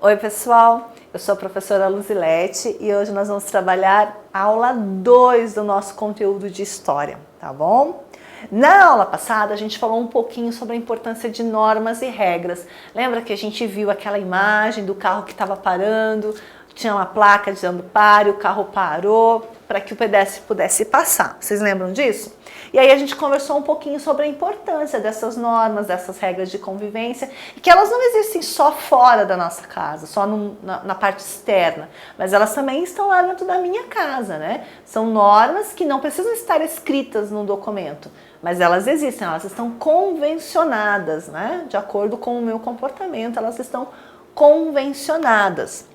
Oi pessoal, eu sou a professora Luzilete e hoje nós vamos trabalhar a aula 2 do nosso conteúdo de história, tá bom? Na aula passada a gente falou um pouquinho sobre a importância de normas e regras. Lembra que a gente viu aquela imagem do carro que estava parando, tinha uma placa dizendo pare, o carro parou para que o pedestre pudesse passar. Vocês lembram disso? E aí a gente conversou um pouquinho sobre a importância dessas normas, dessas regras de convivência, e que elas não existem só fora da nossa casa, só na parte externa, mas elas também estão lá dentro da minha casa, né? São normas que não precisam estar escritas num documento, mas elas existem, elas estão convencionadas, né? De acordo com o meu comportamento, elas estão convencionadas.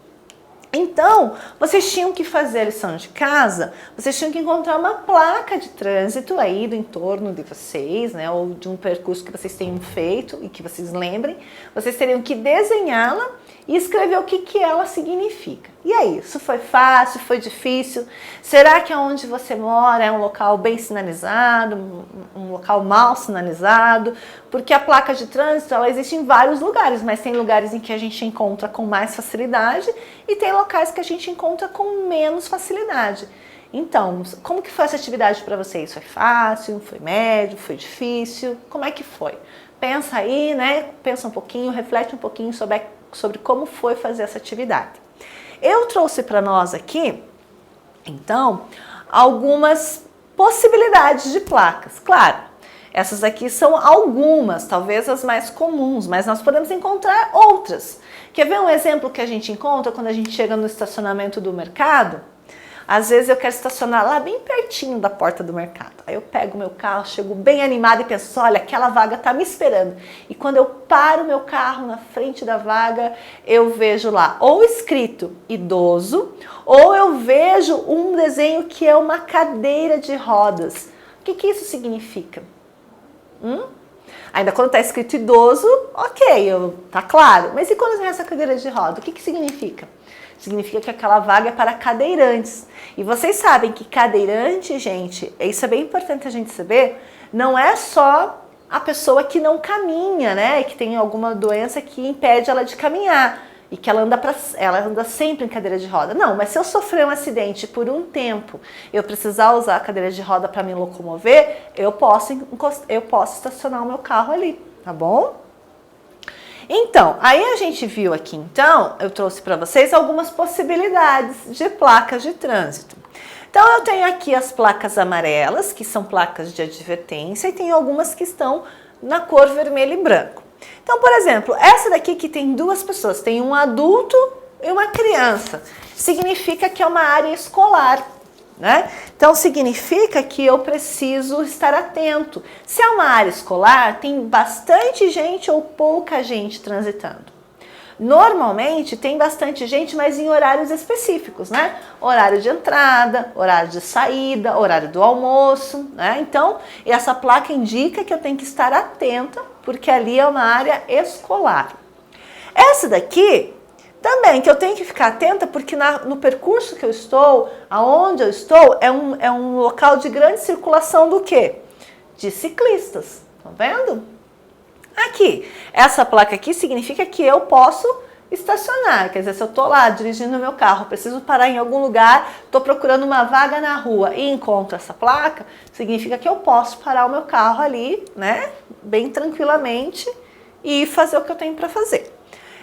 Então, vocês tinham que fazer a lição de casa, vocês tinham que encontrar uma placa de trânsito aí do entorno de vocês, né, ou de um percurso que vocês tenham feito e que vocês lembrem. Vocês teriam que desenhá-la e escrever o que ela significa. E aí, isso foi fácil, foi difícil? Será que onde você mora é um local bem sinalizado, um local mal sinalizado? Porque a placa de trânsito, ela existe em vários lugares, mas tem lugares em que a gente encontra com mais facilidade e tem locais que a gente encontra com menos facilidade. Então, como que foi essa atividade para vocês? Foi fácil? Foi médio? Foi difícil? Como é que foi? Pensa aí, né? Pensa um pouquinho, reflete um pouquinho sobre como foi fazer essa atividade. Eu trouxe para nós aqui, então, algumas possibilidades de placas. Claro, essas aqui são algumas, talvez as mais comuns, mas nós podemos encontrar outras. Quer ver um exemplo que a gente encontra quando a gente chega no estacionamento do mercado? Às vezes eu quero estacionar lá bem pertinho da porta do mercado. Aí eu pego o meu carro, chego bem animada e penso, olha, aquela vaga está me esperando. E quando eu paro o meu carro na frente da vaga, eu vejo lá ou escrito idoso, ou eu vejo um desenho que é uma cadeira de rodas. O que isso significa? Ainda quando está escrito idoso, ok, tá claro. Mas e quando tem essa cadeira de roda? O que significa? Significa que aquela vaga é para cadeirantes. E vocês sabem que cadeirante, gente, isso é bem importante a gente saber, não é só a pessoa que não caminha, né? E que tem alguma doença que impede ela de caminhar. E que ela anda sempre em cadeira de roda. Não, mas se eu sofrer um acidente por um tempo, eu precisar usar a cadeira de roda para me locomover, eu posso estacionar o meu carro ali, tá bom? Então, aí a gente viu aqui, então, eu trouxe para vocês algumas possibilidades de placas de trânsito. Então, eu tenho aqui as placas amarelas, que são placas de advertência, e tem algumas que estão na cor vermelho e branco. Então, por exemplo, essa daqui que tem duas pessoas, tem um adulto e uma criança, significa que é uma área escolar, né? Então, significa que eu preciso estar atento. Se é uma área escolar, tem bastante gente ou pouca gente transitando. Normalmente tem bastante gente, mas em horários específicos, né? Horário de entrada, horário de saída, horário do almoço, né? Então, essa placa indica que eu tenho que estar atenta, porque ali é uma área escolar. Essa daqui também, que eu tenho que ficar atenta, porque no percurso que eu estou, aonde eu estou, é um local de grande circulação do quê? De ciclistas, tá vendo? Aqui, essa placa aqui significa que eu posso estacionar, quer dizer, se eu estou lá dirigindo o meu carro, preciso parar em algum lugar, estou procurando uma vaga na rua e encontro essa placa, significa que eu posso parar o meu carro ali, né, bem tranquilamente e fazer o que eu tenho para fazer.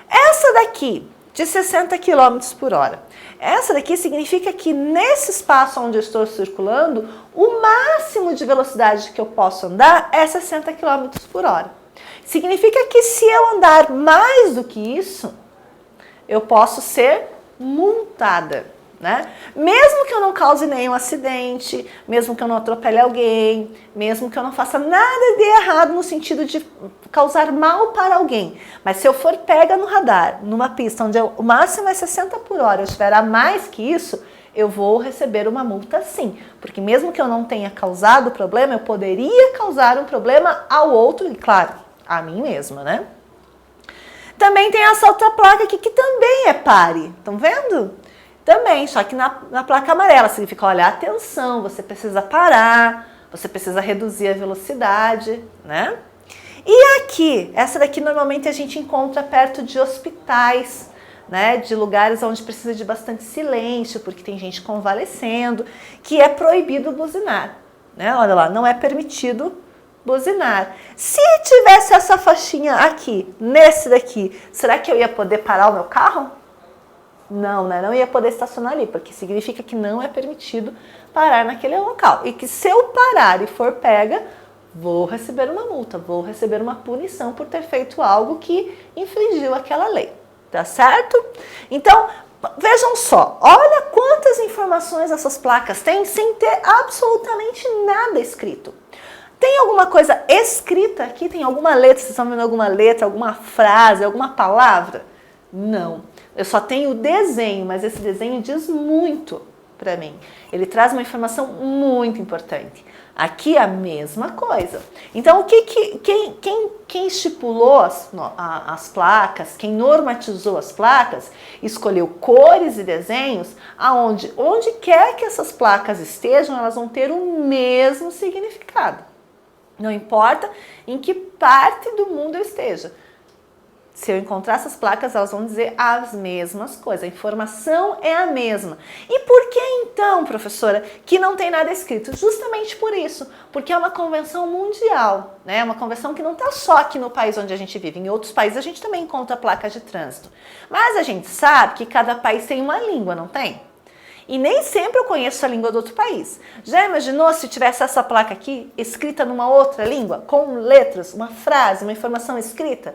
Essa daqui, de 60 km por hora. Essa daqui significa que nesse espaço onde eu estou circulando, o máximo de velocidade que eu posso andar é 60 km por hora. Significa que se eu andar mais do que isso, eu posso ser multada, né? Mesmo que eu não cause nenhum acidente, mesmo que eu não atropele alguém, mesmo que eu não faça nada de errado no sentido de causar mal para alguém. Mas se eu for pega no radar, numa pista onde o máximo é 60 por hora, eu estiver a mais que isso, eu vou receber uma multa sim. Porque mesmo que eu não tenha causado problema, eu poderia causar um problema ao outro e, claro, a mim mesma, né? Também tem essa outra placa aqui que também é pare. Estão vendo? Também, só que na placa amarela significa, olha, atenção, você precisa parar, você precisa reduzir a velocidade, né? E aqui, essa daqui normalmente a gente encontra perto de hospitais, né, de lugares onde precisa de bastante silêncio, porque tem gente convalescendo, que é proibido buzinar, né? Olha lá, não é permitido buzinar. Se tivesse essa faixinha aqui, nesse daqui, será que eu ia poder parar o meu carro? Não, né? Não ia poder estacionar ali, porque significa que não é permitido parar naquele local. E que se eu parar e for pega, vou receber uma multa, vou receber uma punição por ter feito algo que infringiu aquela lei. Tá certo? Então, vejam só, olha quantas informações essas placas têm sem ter absolutamente nada escrito. Tem alguma coisa escrita aqui? Tem alguma letra? Vocês estão vendo alguma letra, alguma frase, alguma palavra? Não. Eu só tenho o desenho, mas esse desenho diz muito para mim. Ele traz uma informação muito importante. Aqui a mesma coisa. Então, quem estipulou as placas, quem normatizou as placas, escolheu cores e desenhos, onde quer que essas placas estejam, elas vão ter o mesmo significado. Não importa em que parte do mundo eu esteja. Se eu encontrar essas placas, elas vão dizer as mesmas coisas. A informação é a mesma. E por que então, professora, que não tem nada escrito? Justamente por isso. Porque é uma convenção mundial, né? É uma convenção que não está só aqui no país onde a gente vive. Em outros países a gente também encontra placas de trânsito. Mas a gente sabe que cada país tem uma língua, não tem? E nem sempre eu conheço a língua do outro país. Já imaginou se tivesse essa placa aqui, escrita numa outra língua, com letras, uma frase, uma informação escrita?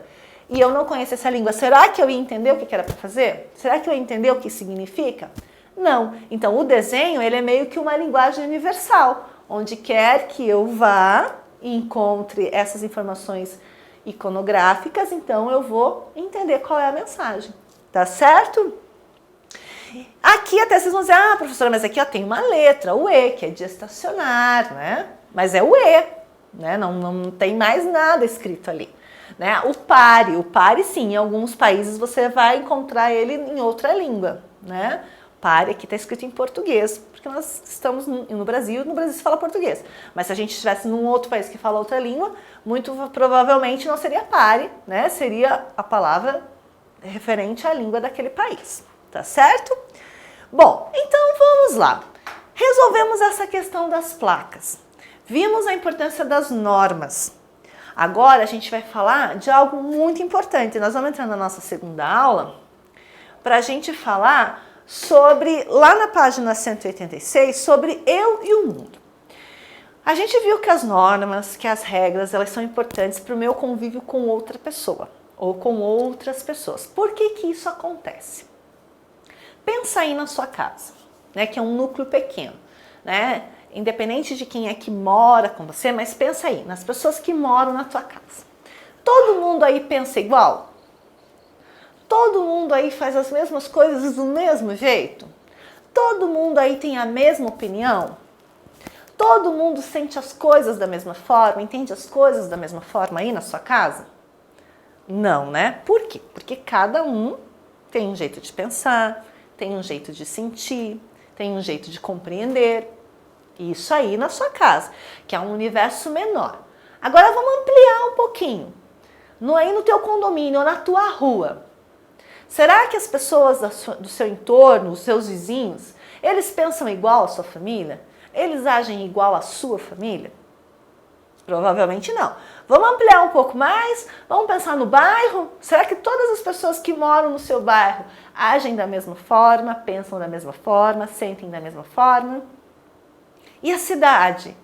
E eu não conheço essa língua, será que eu ia entender o que era para fazer? Será que eu ia entender o que significa? Não. Então, o desenho, ele é meio que uma linguagem universal. Onde quer que eu vá e encontre essas informações iconográficas, então eu vou entender qual é a mensagem. Tá certo? Aqui até vocês vão dizer, professora, mas aqui tem uma letra, o E, que é de estacionar, né? Mas é o E, né? Não tem mais nada escrito ali. Né? O pare sim, em alguns países você vai encontrar ele em outra língua, né? Pare aqui está escrito em português, porque nós estamos no Brasil se fala português. Mas se a gente estivesse num outro país que fala outra língua, muito provavelmente não seria pare, né? Seria a palavra referente à língua daquele país, tá certo? Bom, então vamos lá. Resolvemos essa questão das placas. Vimos a importância das normas. Agora a gente vai falar de algo muito importante. Nós vamos entrar na nossa segunda aula para a gente falar sobre, lá na página 186, sobre eu e o mundo. A gente viu que as normas, que as regras, elas são importantes para o meu convívio com outra pessoa ou com outras pessoas. Por que que isso acontece? Pensa aí na sua casa, né, que é um núcleo pequeno, né? Independente de quem é que mora com você, mas pensa aí, nas pessoas que moram na tua casa. Todo mundo aí pensa igual? Todo mundo aí faz as mesmas coisas do mesmo jeito? Todo mundo aí tem a mesma opinião? Todo mundo sente as coisas da mesma forma, entende as coisas da mesma forma aí na sua casa? Não, né? Por quê? Porque cada um tem um jeito de pensar, tem um jeito de sentir, tem um jeito de compreender. Isso aí na sua casa, que é um universo menor. Agora vamos ampliar um pouquinho. Aí no teu condomínio ou na tua rua. Será que as pessoas do seu entorno, os seus vizinhos, eles pensam igual à sua família? Eles agem igual à sua família? Provavelmente não. Vamos ampliar um pouco mais? Vamos pensar no bairro? Será que todas as pessoas que moram no seu bairro agem da mesma forma, pensam da mesma forma, sentem da mesma forma? E a cidade?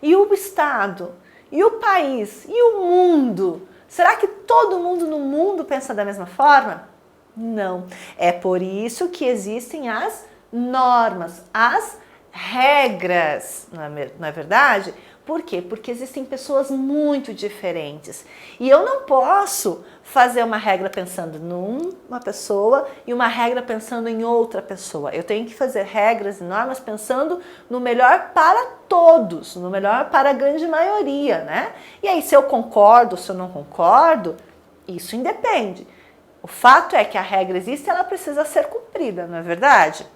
E o estado? E o país? E o mundo? Será que todo mundo no mundo pensa da mesma forma? Não. É por isso que existem as normas, as regras, não é verdade? Por quê? Porque existem pessoas muito diferentes. E eu não posso fazer uma regra pensando numa pessoa e uma regra pensando em outra pessoa. Eu tenho que fazer regras e normas pensando no melhor para todos, no melhor para a grande maioria, né? E aí, se eu concordo, se eu não concordo, isso independe. O fato é que a regra existe e ela precisa ser cumprida, não é verdade?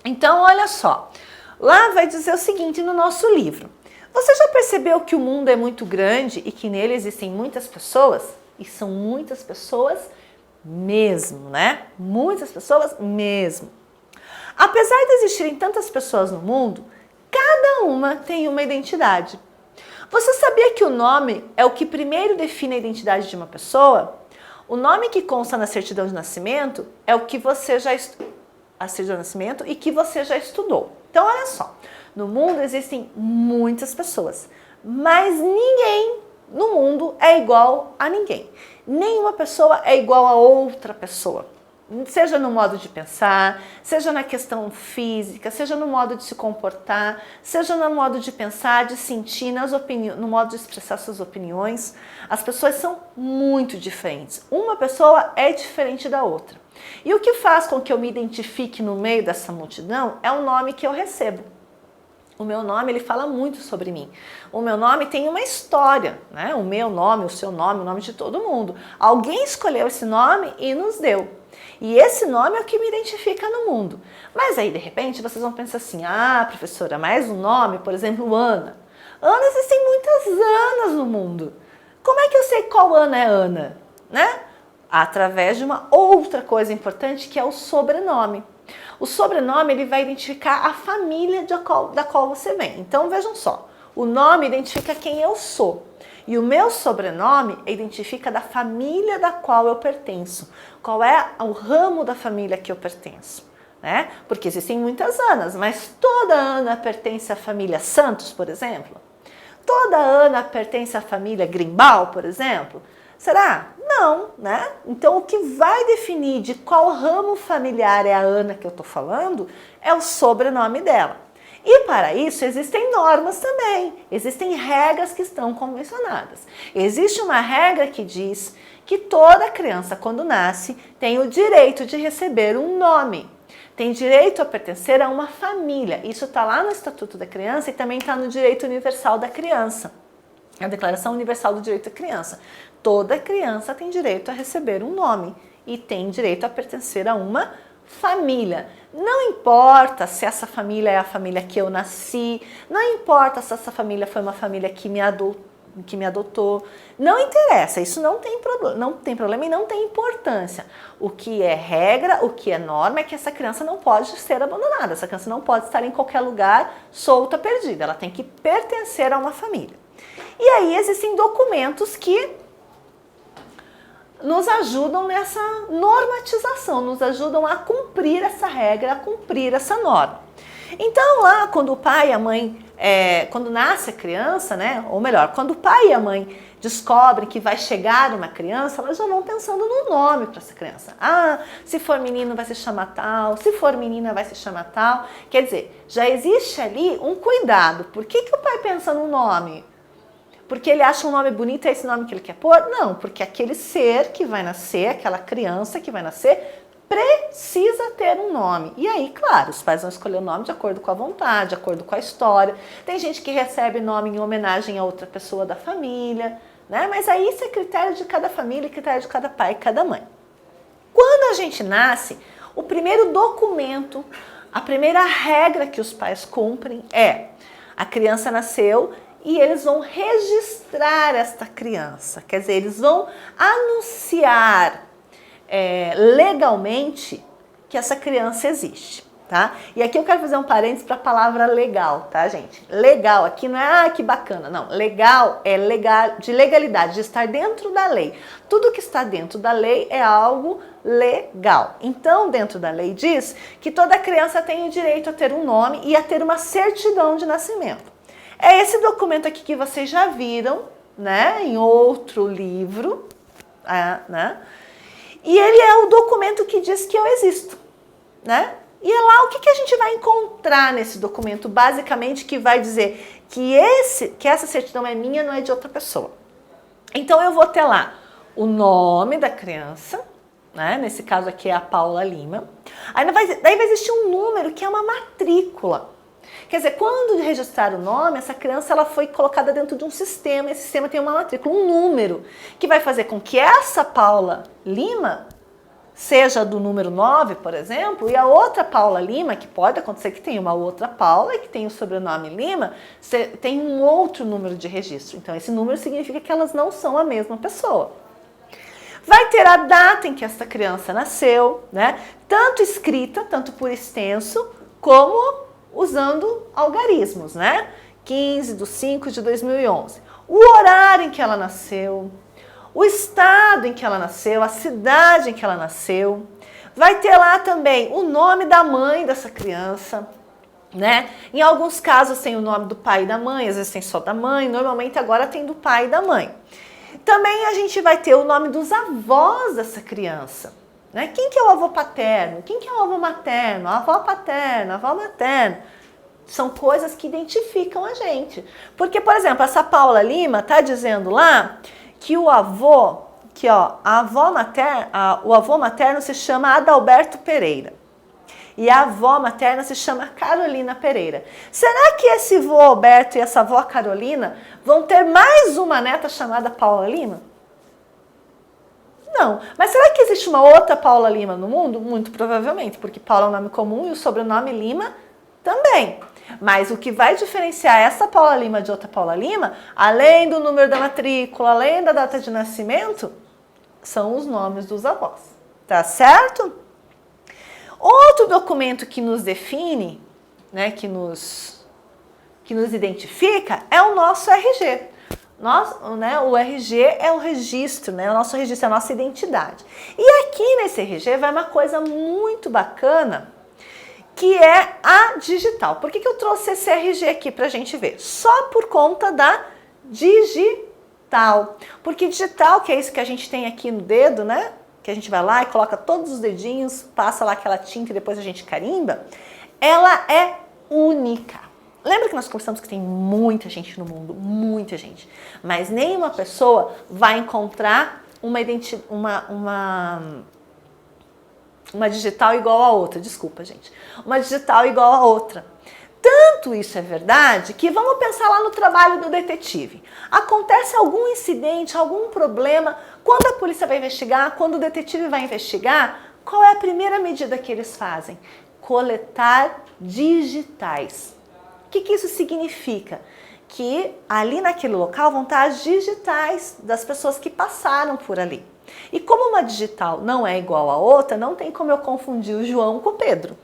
Então, olha só. Lá vai dizer o seguinte no nosso livro. Você já percebeu que o mundo é muito grande e que nele existem muitas pessoas? E são muitas pessoas mesmo, né? Muitas pessoas mesmo. Apesar de existirem tantas pessoas no mundo, cada uma tem uma identidade. Você sabia que o nome é o que primeiro define a identidade de uma pessoa? O nome que consta na certidão de nascimento é o que você já a certidão de nascimento e que você já estudou. Então, olha só, no mundo existem muitas pessoas, mas ninguém no mundo é igual a ninguém. Nenhuma pessoa é igual a outra pessoa. Seja no modo de pensar, seja na questão física, seja no modo de se comportar, seja no modo de pensar, de sentir, no modo de expressar suas opiniões. As pessoas são muito diferentes. Uma pessoa é diferente da outra. E o que faz com que eu me identifique no meio dessa multidão é o nome que eu recebo. O meu nome, ele fala muito sobre mim. O meu nome tem uma história, né? O meu nome, o seu nome, o nome de todo mundo. Alguém escolheu esse nome e nos deu. E esse nome é o que me identifica no mundo. Mas aí, de repente, vocês vão pensar assim, ah, professora, mais um nome, por exemplo, Ana. Ana, existem muitas Anas no mundo. Como é que eu sei qual Ana é Ana? Né? Através de uma outra coisa importante, que é o sobrenome. O sobrenome, ele vai identificar a família da qual você vem. Então, vejam só, o nome identifica quem eu sou. E o meu sobrenome identifica da família da qual eu pertenço. Qual é o ramo da família que eu pertenço, né? Porque existem muitas Anas, mas toda Ana pertence à família Santos, por exemplo? Toda Ana pertence à família Grimbal, por exemplo? Será? Não, né? Então, o que vai definir de qual ramo familiar é a Ana que eu estou falando é o sobrenome dela. E para isso existem normas também, existem regras que estão convencionadas. Existe uma regra que diz que toda criança, quando nasce, tem o direito de receber um nome. Tem direito a pertencer a uma família. Isso está lá no Estatuto da Criança e também está no Direito Universal da Criança. A Declaração Universal do Direito da Criança. Toda criança tem direito a receber um nome e tem direito a pertencer a uma família. Não importa se essa família é a família que eu nasci, não importa se essa família foi uma família que me adotou, não interessa, isso não tem problema e não tem importância. O que é regra, o que é norma é que essa criança não pode ser abandonada, essa criança não pode estar em qualquer lugar solta, perdida, ela tem que pertencer a uma família. E aí existem documentos que nos ajudam nessa normatização, nos ajudam a cumprir essa regra, a cumprir essa norma. Então lá, quando o pai e a mãe, quando nasce a criança, né, ou melhor, quando o pai e a mãe descobrem que vai chegar uma criança, elas já vão pensando no nome para essa criança. Ah, se for menino vai se chamar tal, se for menina vai se chamar tal. Quer dizer, já existe ali um cuidado. Por que o pai pensa no nome? Porque ele acha um nome bonito, é esse nome que ele quer pôr? Não, porque aquele ser que vai nascer, aquela criança que vai nascer, precisa ter um nome. E aí, claro, os pais vão escolher o nome de acordo com a vontade, de acordo com a história. Tem gente que recebe nome em homenagem a outra pessoa da família, né? Mas aí isso é critério de cada família, critério de cada pai e cada mãe. Quando a gente nasce, o primeiro documento, a primeira regra que os pais cumprem é: a criança nasceu e eles vão registrar esta criança, quer dizer, eles vão anunciar legalmente que essa criança existe, tá? E aqui eu quero fazer um parênteses para a palavra legal, tá, gente? Legal aqui não é, que bacana, não. Legal é de legalidade, de estar dentro da lei. Tudo que está dentro da lei é algo legal. Então, dentro da lei diz que toda criança tem o direito a ter um nome e a ter uma certidão de nascimento. É esse documento aqui que vocês já viram, né, em outro livro, né? E ele é o documento que diz que eu existo, né? E é lá o que a gente vai encontrar nesse documento, basicamente, que vai dizer que essa certidão é minha, não é de outra pessoa. Então eu vou ter lá o nome da criança, né? Nesse caso aqui é a Paula Lima. Daí vai existir um número que é uma matrícula. Quer dizer, quando registrar o nome, essa criança ela foi colocada dentro de um sistema, esse sistema tem uma matrícula, um número, que vai fazer com que essa Paula Lima seja do número 9, por exemplo, e a outra Paula Lima, que pode acontecer que tenha uma outra Paula e que tem o sobrenome Lima, tem um outro número de registro. Então, esse número significa que elas não são a mesma pessoa. vai ter a data em que essa criança nasceu, né? Tanto escrita, tanto por extenso, como usando algarismos, né? 15/5/2011. O horário em que ela nasceu, o estado em que ela nasceu, a cidade em que ela nasceu. Vai ter lá também o nome da mãe dessa criança, né? Em alguns casos tem o nome do pai e da mãe, às vezes tem só da mãe, normalmente agora tem do pai e da mãe. Também a gente vai ter o nome dos avós dessa criança, né? Quem que é o avô paterno? Quem que é o avô materno? A avó paterna, a avó materna. São coisas que identificam a gente. Porque, por exemplo, essa Paula Lima tá dizendo lá que o avô, que ó, o avô materno se chama Adalberto Pereira. E a avó materna se chama Carolina Pereira. Será que esse avô Alberto e essa avó Carolina vão ter mais uma neta chamada Paula Lima? Não. Mas será que existe uma outra Paula Lima no mundo? Muito provavelmente, porque Paula é um nome comum e o sobrenome Lima também. Mas o que vai diferenciar essa Paula Lima de outra Paula Lima, além do número da matrícula, além da data de nascimento, são os nomes dos avós. Tá certo? Outro documento que nos define, né, que nos identifica, é o nosso RG. O RG é o registro, né, o nosso registro é a nossa identidade. E aqui nesse RG vai uma coisa muito bacana, que é a digital. Por que eu trouxe esse RG aqui para a gente ver? Só por conta da digital. Porque digital, que é isso que a gente tem aqui no dedo, né? Que a gente vai lá e coloca todos os dedinhos, passa lá aquela tinta e depois a gente carimba, ela é única. Lembra que nós conversamos que tem muita gente no mundo, muita gente, mas nenhuma pessoa vai encontrar uma digital igual a outra, desculpa, gente, uma digital igual a outra. Tanto isso é verdade que vamos pensar lá no trabalho do detetive. Acontece algum incidente, algum problema, quando a polícia vai investigar, quando o detetive vai investigar, qual é a primeira medida que eles fazem? Coletar digitais. O que isso significa? Que ali naquele local vão estar as digitais das pessoas que passaram por ali. E como uma digital não é igual a outra, não tem como eu confundir o João com o Pedro,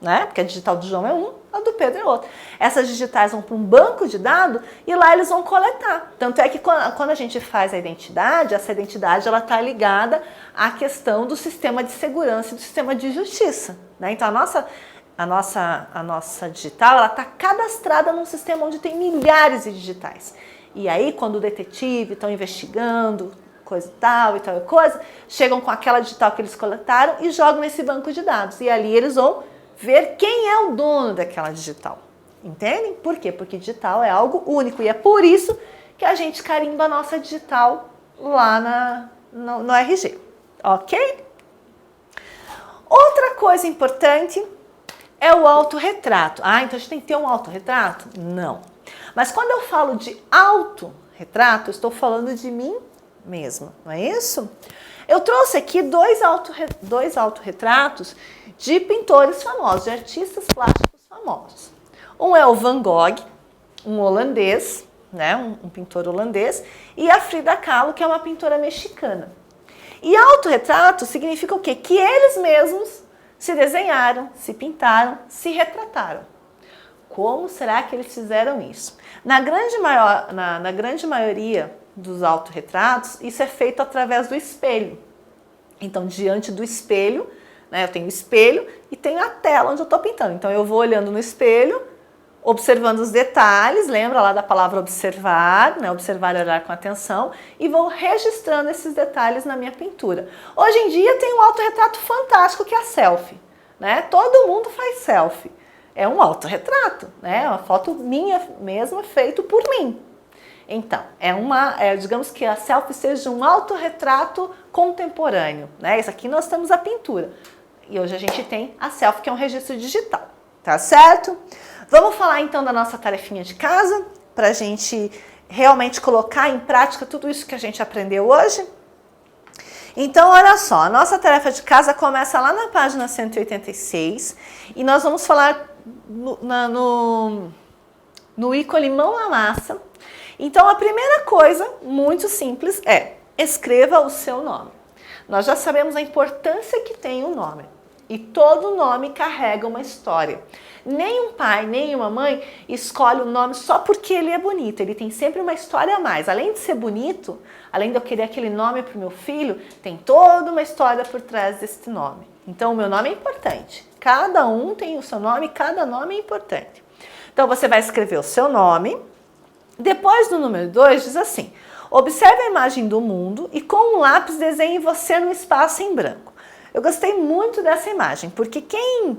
né? Porque a digital do João é um, a do Pedro é outro. Essas digitais vão para um banco de dados e lá eles vão coletar. Tanto é que quando a gente faz a identidade, essa identidade ela está ligada à questão do sistema de segurança e do sistema de justiça, né? Então a nossa digital ela está cadastrada num sistema onde tem milhares de digitais. E aí quando o detetive estão investigando coisa e tal coisa, chegam com aquela digital que eles coletaram e jogam nesse banco de dados. E ali eles vão ver quem é o dono daquela digital. Entendem? Por quê? Porque digital é algo único e é por isso que a gente carimba a nossa digital lá no RG. Ok? Outra coisa importante é o autorretrato. Ah, então a gente tem que ter um autorretrato? Não. Mas quando eu falo de autorretrato, eu estou falando de mim mesma, não é isso? Eu trouxe aqui dois autorretratos de pintores famosos, de artistas plásticos famosos. Um é o Van Gogh, um holandês, né, um pintor holandês, e a Frida Kahlo, que é uma pintora mexicana. E autorretrato significa o quê? Que eles mesmos se desenharam, se pintaram, se retrataram. Como será que eles fizeram isso? Na grande maioria dos autorretratos, isso é feito através do espelho. Então, diante do espelho, né, eu tenho o espelho e tenho a tela onde eu estou pintando. Então, eu vou olhando no espelho, observando os detalhes, lembra lá da palavra observar, né, observar e olhar com atenção, e vou registrando esses detalhes na minha pintura. Hoje em dia tem um autorretrato fantástico que é a selfie, né? Todo mundo faz selfie. É um autorretrato, né? Uma foto minha mesma feita por mim. Então, digamos que a selfie seja um autorretrato contemporâneo, né? Isso aqui nós temos a pintura. E hoje a gente tem a selfie, que é um registro digital, tá certo? Vamos falar então da nossa tarefinha de casa, para a gente realmente colocar em prática tudo isso que a gente aprendeu hoje? Então, olha só, a nossa tarefa de casa começa lá na página 186 e nós vamos falar no ícone mão na massa. Então, a primeira coisa, muito simples, é escreva o seu nome. nós já sabemos a importância que tem o nome. E todo nome carrega uma história. Nenhum pai, nenhuma mãe escolhe o nome só porque ele é bonito. Ele tem sempre uma história a mais. Além de ser bonito, além de eu querer aquele nome para o meu filho, tem toda uma história por trás desse nome. Então, o meu nome é importante. Cada um tem o seu nome, cada nome é importante. Então, você vai escrever o seu nome. Depois do número 2, diz assim: observe a imagem do mundo e com um lápis desenhe você no espaço em branco. Eu gostei muito dessa imagem, porque quem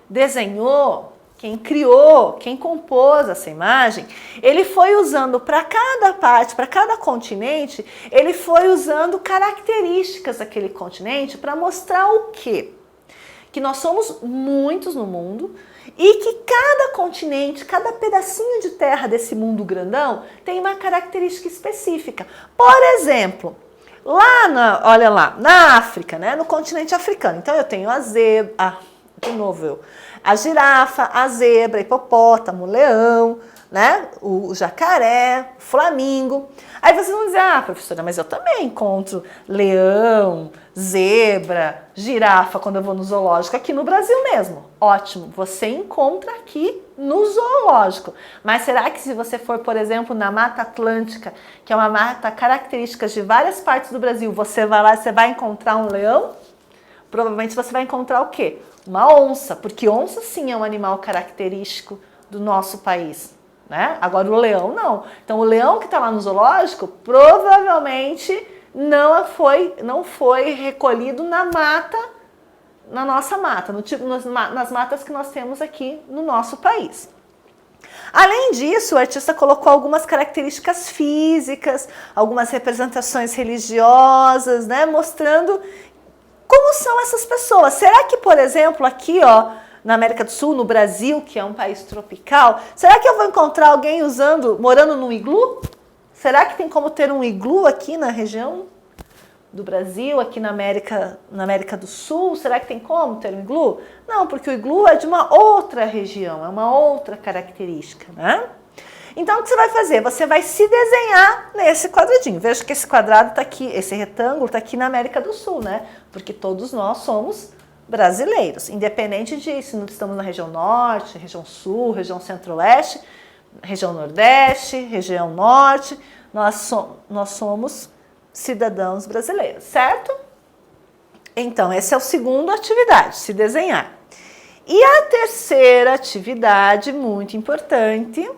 desenhou, quem criou, quem compôs essa imagem, ele foi usando para cada parte, para cada continente, ele foi usando características daquele continente para mostrar o quê? Que nós somos muitos no mundo e que cada continente, cada pedacinho de terra desse mundo grandão tem uma característica específica. Por exemplo, olha lá, na África, né, no continente africano, então eu tenho a girafa, a zebra, hipopótamo, leão, né, o jacaré, o flamingo. Aí vocês vão dizer: ah, professora, mas eu também encontro leão, zebra, girafa quando eu vou no zoológico aqui no Brasil mesmo. Ótimo, você encontra aqui no zoológico. Mas será que se você for, por exemplo, na Mata Atlântica, que é uma mata característica de várias partes do Brasil, você vai lá e você vai encontrar um leão? Provavelmente você vai encontrar o quê? Uma onça, porque onça sim é um animal característico do nosso país, né? Agora o leão não. Então o leão que está lá no zoológico provavelmente não foi recolhido na mata, na nossa mata, nas matas que nós temos aqui no nosso país. Além disso, o artista colocou algumas características físicas, algumas representações religiosas, né, mostrando como são essas pessoas. Será que, por exemplo, aqui, ó, na América do Sul, no Brasil, que é um país tropical, será que eu vou encontrar alguém morando num iglu? Será que tem como ter um iglu aqui na região do Brasil, aqui na América do Sul? Será que tem como ter um iglu? Não, porque o iglu é de uma outra região, é uma outra característica, né? Então, o que você vai fazer? Você vai se desenhar nesse quadradinho. Veja que esse quadrado está aqui, esse retângulo está aqui na América do Sul, né? Porque todos nós somos brasileiros, independente de se estamos na região norte, região sul, região centro-oeste, região nordeste, região norte, nós somos cidadãos brasileiros, certo? Então, essa é a segunda atividade, se desenhar. E a terceira atividade, muito importante,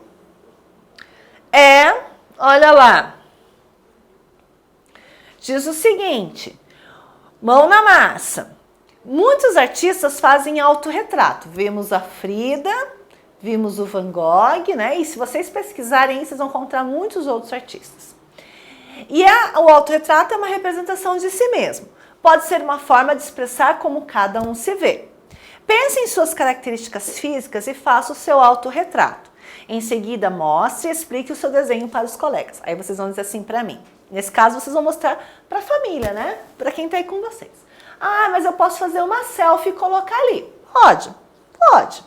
olha lá, diz o seguinte: mão na massa. Muitos artistas fazem autorretrato. Vimos a Frida, vimos o Van Gogh, né? E se vocês pesquisarem, vocês vão encontrar muitos outros artistas. E o autorretrato é uma representação de si mesmo. Pode ser uma forma de expressar como cada um se vê. Pense em suas características físicas e faça o seu autorretrato. Em seguida, mostre e explique o seu desenho para os colegas. Aí vocês vão dizer assim para mim. Nesse caso, vocês vão mostrar para a família, né? Para quem está aí com vocês. Ah, mas eu posso fazer uma selfie e colocar ali. Pode, pode.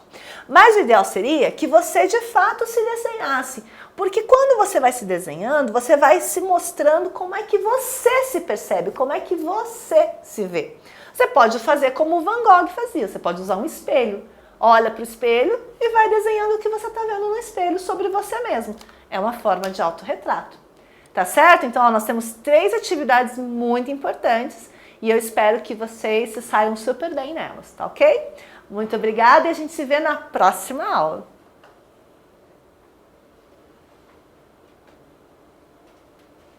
Mas o ideal seria que você, de fato, se desenhasse. Porque quando você vai se desenhando, você vai se mostrando como é que você se percebe, como é que você se vê. Você pode fazer como o Van Gogh fazia. Você pode usar um espelho. Olha para o espelho e vai desenhando o que você está vendo no espelho sobre você mesmo. É uma forma de autorretrato. Tá certo? Então, ó, nós temos 3 atividades muito importantes e eu espero que vocês se saiam super bem nelas, tá ok? Muito obrigada e a gente se vê na próxima aula.